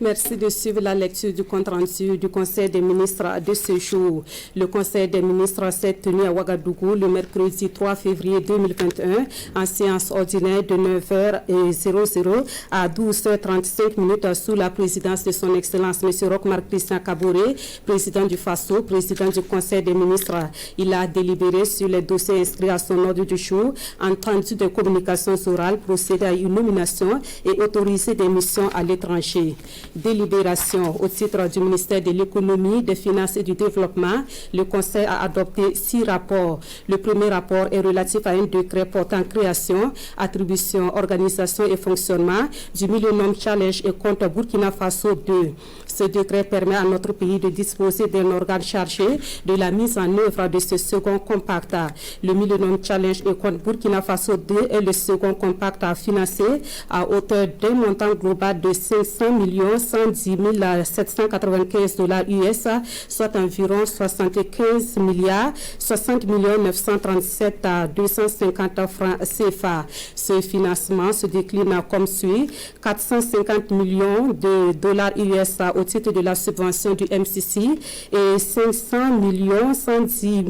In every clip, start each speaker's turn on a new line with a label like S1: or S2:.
S1: Merci de suivre la lecture du compte-rendu du Conseil des ministres de ce jour. Le Conseil des ministres s'est tenu à Ouagadougou le mercredi 3 février 2021 en séance ordinaire de 9h00 à 12h35 sous la présidence de son Excellence M. Roch-Marc Christian Kaboré, président du FASO, président du Conseil des ministres. Il a délibéré sur les dossiers inscrits à son ordre du jour, entendu des communications orales, procédé à une nomination et autorisé des missions à l'étranger. Délibération au titre du ministère de l'Économie, des Finances et du Développement. Le Conseil a adopté 6 rapports. Le premier rapport est relatif à un décret portant création, attribution, organisation et fonctionnement du Millennium Challenge et compte Burkina Faso 2. Ce décret permet à notre pays de disposer d'un organe chargé de la mise en œuvre de ce second compact. Le Millennium Challenge et compte Burkina Faso 2 est le second compact à financer à hauteur d'un montant global de 500 110 795 $ US, soit environ 75 milliards 60 937 250 francs CFA. Ce financement se décline comme suit: 450 millions de dollars US au titre de la subvention du MCC et 500 110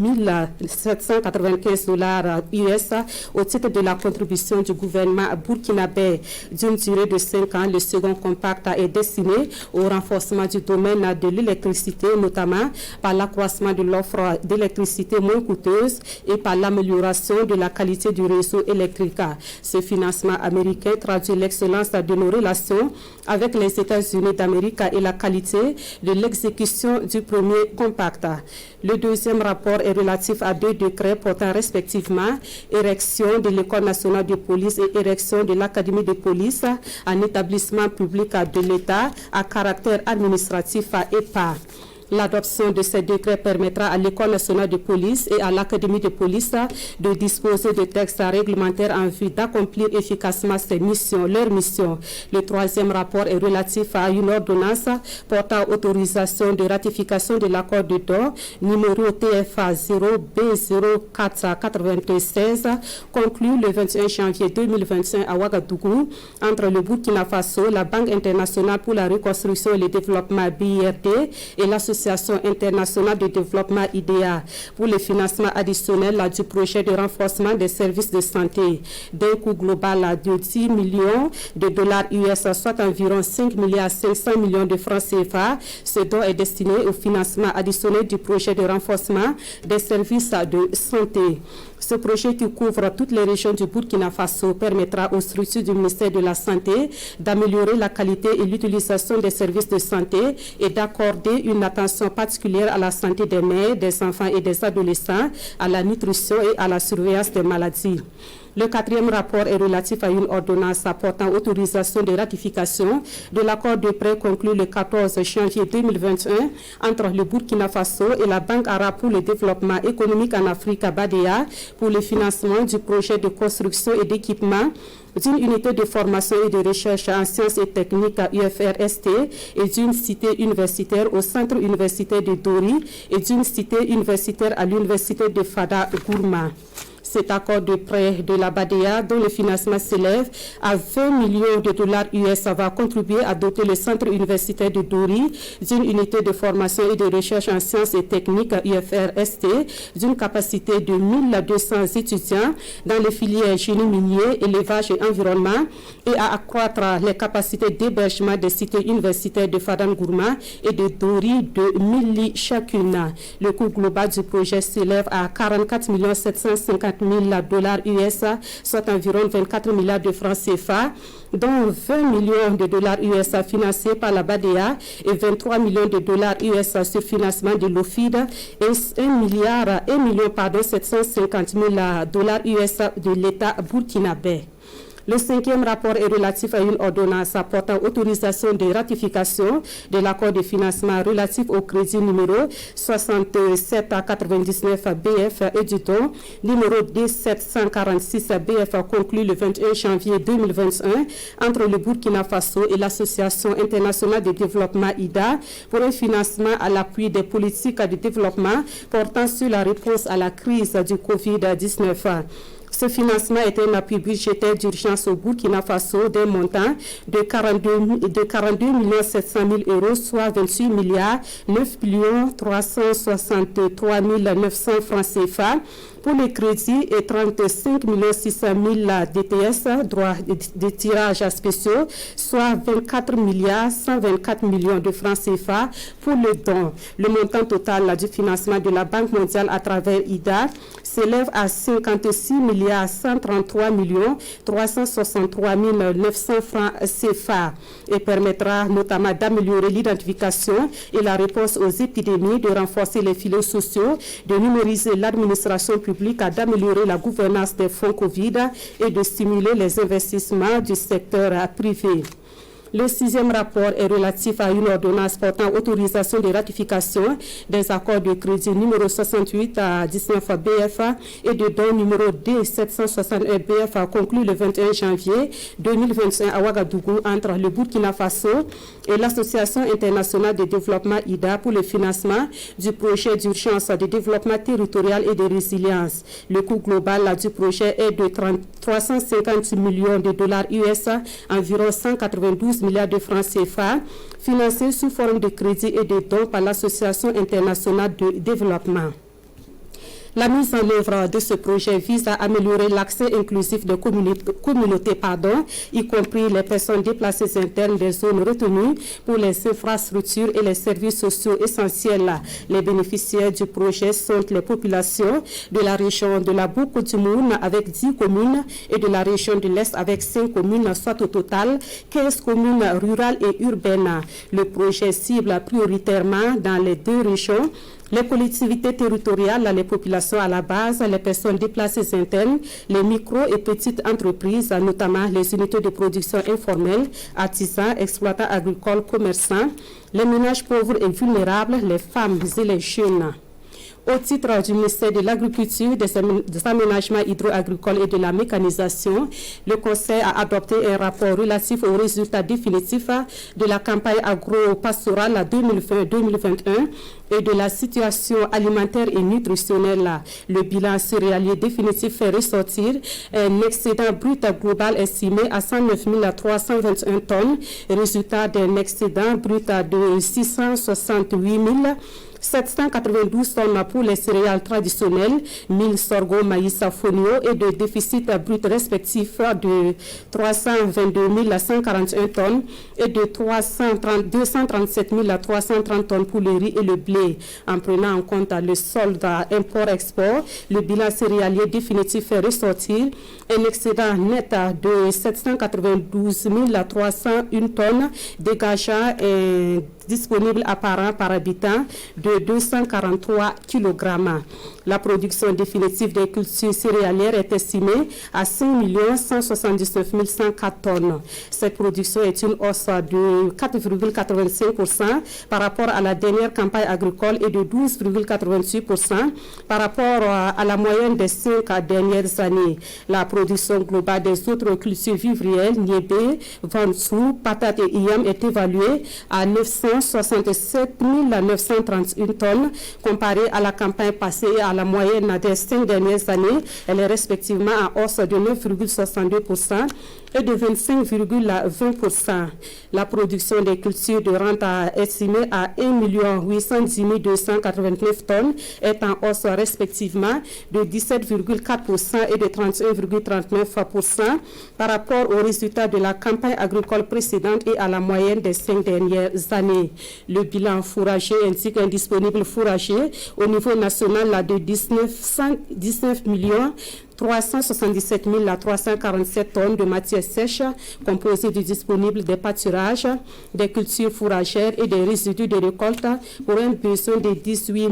S1: 795 $ US au titre de la contribution du gouvernement burkinabé d'une durée de 5 ans. Le second compact est destiné au renforcement du domaine de l'électricité, notamment par l'accroissement de l'offre d'électricité moins coûteuse et par l'amélioration de la qualité du réseau électrique. Ce financement américain traduit l'excellence de nos relations avec les États-Unis d'Amérique et la qualité de l'exécution du premier compact. Le deuxième rapport est relatif à 2 décrets portant respectivement érection de l'École nationale de police et érection de l'Académie de police en établissement public de l'État à caractère administratif à EPA. L'adoption de ces décrets permettra à l'École nationale de police et à l'Académie de police de disposer de textes réglementaires en vue d'accomplir efficacement leurs missions. Le troisième rapport est relatif à une ordonnance portant autorisation de ratification de l'accord de Doha numéro TFA 0B0496 conclu le 21 janvier 2021 à Ouagadougou entre le Burkina Faso, la Banque internationale pour la reconstruction et le développement BIRD et l'Association internationale de développement IDEA pour le financement additionnel du projet de renforcement des services de santé d'un coût global de 10 millions de dollars US, soit environ 5 milliards 500 millions de francs CFA. Ce don est destiné au financement additionnel du projet de renforcement des services de santé. Ce projet qui couvre toutes les régions du Burkina Faso permettra aux structures du ministère de la Santé d'améliorer la qualité et l'utilisation des services de santé et d'accorder une attention particulière à la santé des mères, des enfants et des adolescents, à la nutrition et à la surveillance des maladies. Le quatrième rapport est relatif à une ordonnance apportant autorisation de ratification de l'accord de prêt conclu le 14 janvier 2021 entre le Burkina Faso et la Banque arabe pour le développement économique en Afrique, BADEA, pour le financement du projet de construction et d'équipement d'une unité de formation et de recherche en sciences et techniques à UFRST et d'une cité universitaire au centre universitaire de Dori et d'une cité universitaire à l'université de Fada Gourma. Cet accord de prêt de la BADEA, dont le financement s'élève à 20 millions de dollars US, va contribuer à doter le centre universitaire de Dori d'une unité de formation et de recherche en sciences et techniques UFRST d'une capacité de 1200 étudiants dans les filières génie minier, élevage et environnement et à accroître les capacités d'hébergement des cités universitaires de Fadane Gourma et de Dori de 1000 lits chacune. Le coût global du projet s'élève à 44 750 000 dollars US, soit environ 24 milliards de francs CFA, dont 20 millions de dollars US financés par la BADEA et 23 millions de dollars US sur financement de l'OFID et 1 million 750 000 dollars US de l'État burkinabé. Le cinquième rapport est relatif à une ordonnance apportant autorisation de ratification de l'accord de financement relatif au crédit numéro 6799 BF et du don numéro 1746 BF conclu le 21 janvier 2021 entre le Burkina Faso et l'Association internationale de développement IDA pour un financement à l'appui des politiques de développement portant sur la réponse à la crise du Covid-19. Ce financement est un appui budgétaire d'urgence au Burkina Faso d'un montant de 42 700 000 euros, soit 28 milliards 9 363 900 francs CFA pour les crédits et 35 600 000 DTS, droits de tirage spéciaux, soit 24 milliards 124 millions de francs CFA pour le don. Le montant total du financement de la Banque mondiale à travers IDA s'élève à 56 milliards 133 millions 363 900 francs CFA et permettra notamment d'améliorer l'identification et la réponse aux épidémies, de renforcer les filets sociaux, de numériser l'administration publique, d'améliorer la gouvernance des fonds Covid et de stimuler les investissements du secteur privé. Le 6e rapport est relatif à une ordonnance portant autorisation de ratification des accords de crédit numéro 68 à 19 BFA et de don numéro D761 BFA conclu le 21 janvier 2025 à Ouagadougou entre le Burkina Faso et l'Association internationale de développement IDA pour le financement du projet d'urgence de développement territorial et de résilience. Le coût global du projet est de 350 millions de dollars US, environ 192 milliards de francs CFA, financés sous forme de crédit et de dons par l'Association internationale de développement. La mise en œuvre de ce projet vise à améliorer l'accès inclusif des communautés, y compris les personnes déplacées internes des zones retenues pour les infrastructures et les services sociaux essentiels. Les bénéficiaires du projet sont les populations de la région de la Boukou-Dimoun avec 10 communes et de la région de l'Est avec 5 communes, soit au total 15 communes rurales et urbaines. Le projet cible prioritairement dans les deux régions les collectivités territoriales, les populations à la base, les personnes déplacées internes, les micro- et petites entreprises, notamment les unités de production informelle, artisans, exploitants agricoles, commerçants, les ménages pauvres et vulnérables, les femmes et les jeunes. Au titre du ministère de l'Agriculture, des aménagements hydro-agricoles et de la mécanisation, le Conseil a adopté un rapport relatif aux résultats définitifs de la campagne agro-pastorale 2020-2021 et de la situation alimentaire et nutritionnelle. Le bilan céréalier définitif fait ressortir un excédent brut global estimé à 109 321 tonnes, résultat d'un excédent brut de 668 792 tonnes pour les céréales traditionnelles, 1000 sorgho, maïs, fonio et de déficit brut respectif de 322 141 tonnes et de 237 330 tonnes pour le riz et le blé. En prenant en compte le solde import-export, le bilan céréalier définitif fait ressortir un excédent net de 792 301 tonnes, dégageant un disponible apparent par habitant de 243 kg. La production définitive des cultures céréalières est estimée à 5 179 104 tonnes. Cette production est une hausse de 4,85% par rapport à la dernière campagne agricole et de 12,88% par rapport à la moyenne des 5 dernières années. La production globale des autres cultures vivrières, niébé, vansou, patates et yam est évaluée à 967 931 tonnes. Comparée à la campagne passée et à la moyenne des 5 dernières années, elle est respectivement en hausse de 9,62% et de 25,20%. La production des cultures de rente estimée à 1 810 289 tonnes est en hausse respectivement de 17,4% et de 31,39% par rapport aux résultats de la campagne agricole précédente et à la moyenne des 5 dernières années. Le bilan fourrager indique un disponible fourrager au niveau national de 19 377 347 tonnes de matière sèche composée du disponible des pâturages, des cultures fourragères et des résidus de récolte pour un besoin de 18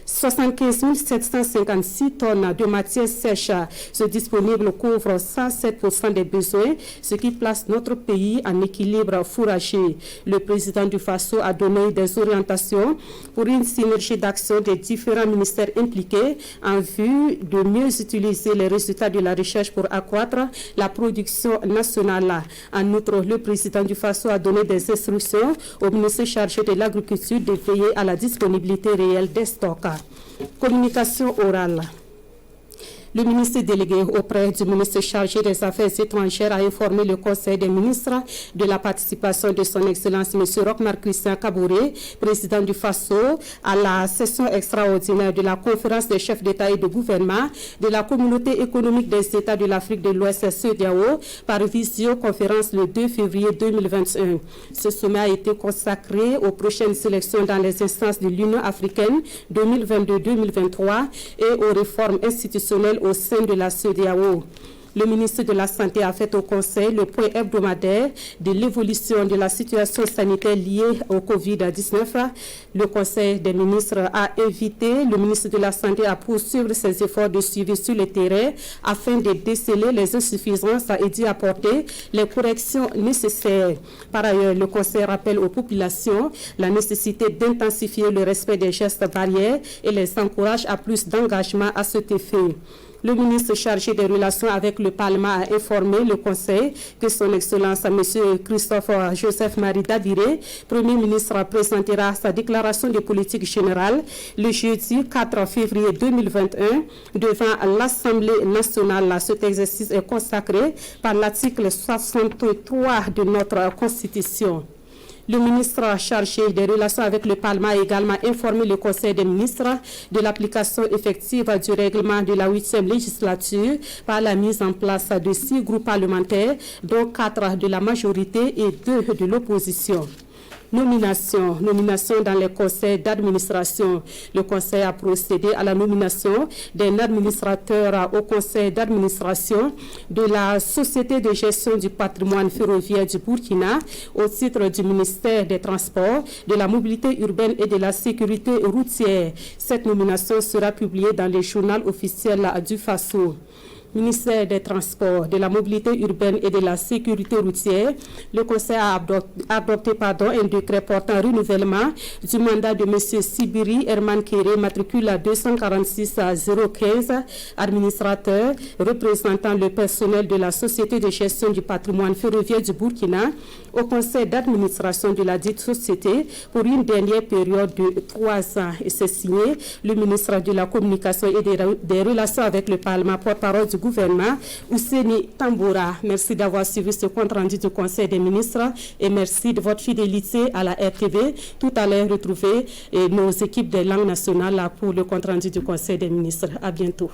S1: 75 756 tonnes de matière sèche. Ce disponible couvre 107% des besoins, ce qui place notre pays en équilibre fourrager. Le président du FASO a donné des orientations pour une synergie d'action des différents différents ministères impliqués en vue de mieux utiliser les résultats de la recherche pour accroître la production nationale. En outre, le président du FASO a donné des instructions au ministre chargé de l'Agriculture de veiller à la disponibilité réelle des stocks. Communication orale. Le ministre délégué auprès du ministre chargé des Affaires étrangères a informé le Conseil des ministres de la participation de son Excellence M. Roch-Marc Christian Kaboré, président du FASO, à la session extraordinaire de la conférence des chefs d'État et de gouvernement de la Communauté économique des États de l'Afrique de l'Ouest CEDEAO par visioconférence le 2 février 2021. Ce sommet a été consacré aux prochaines élections dans les instances de l'Union africaine 2022-2023 et aux réformes institutionnelles au sein de la CEDEAO. Le ministre de la Santé a fait au Conseil le point hebdomadaire de l'évolution de la situation sanitaire liée au Covid-19. Le Conseil des ministres a invité le ministre de la Santé à poursuivre ses efforts de suivi sur le terrain afin de déceler les insuffisances et d'y apporter les corrections nécessaires. Par ailleurs, le Conseil rappelle aux populations la nécessité d'intensifier le respect des gestes barrières et les encourage à plus d'engagement à cet effet. Le ministre chargé des relations avec le Parlement a informé le Conseil que son Excellence M. Christophe Joseph-Marie Daviré, Premier ministre, présentera sa déclaration de politique générale le jeudi 4 février 2021 devant l'Assemblée nationale. Cet exercice est consacré par l'article 63 de notre Constitution. Le ministre chargé des relations avec le Parlement a également informé le Conseil des ministres de l'application effective du règlement de la 8e législature par la mise en place de 6 groupes parlementaires, dont 4 de la majorité et 2 de l'opposition. Nomination dans les conseils d'administration. Le conseil a procédé à la nomination d'un administrateur au conseil d'administration de la Société de gestion du patrimoine ferroviaire du Burkina au titre du ministère des Transports, de la mobilité urbaine et de la sécurité routière. Cette nomination sera publiée dans le journal officiel du FASO. Ministère des Transports, de la Mobilité urbaine et de la Sécurité routière, le Conseil a adopté un décret portant renouvellement du mandat de M. Sibiri Herman Kéré, matricule 246-015, administrateur représentant le personnel de la Société de gestion du patrimoine ferroviaire du Burkina au Conseil d'administration de la dite société pour une dernière période de 3 ans. Et c'est signé le ministre de la Communication et des Relations avec le Parlement, porte-parole du gouvernement, Ouseni Tamboura. Merci d'avoir suivi ce compte rendu du Conseil des ministres et merci de votre fidélité à la RTV. Tout à l'heure, retrouvez nos équipes des langues nationales pour le compte rendu du Conseil des ministres. À bientôt.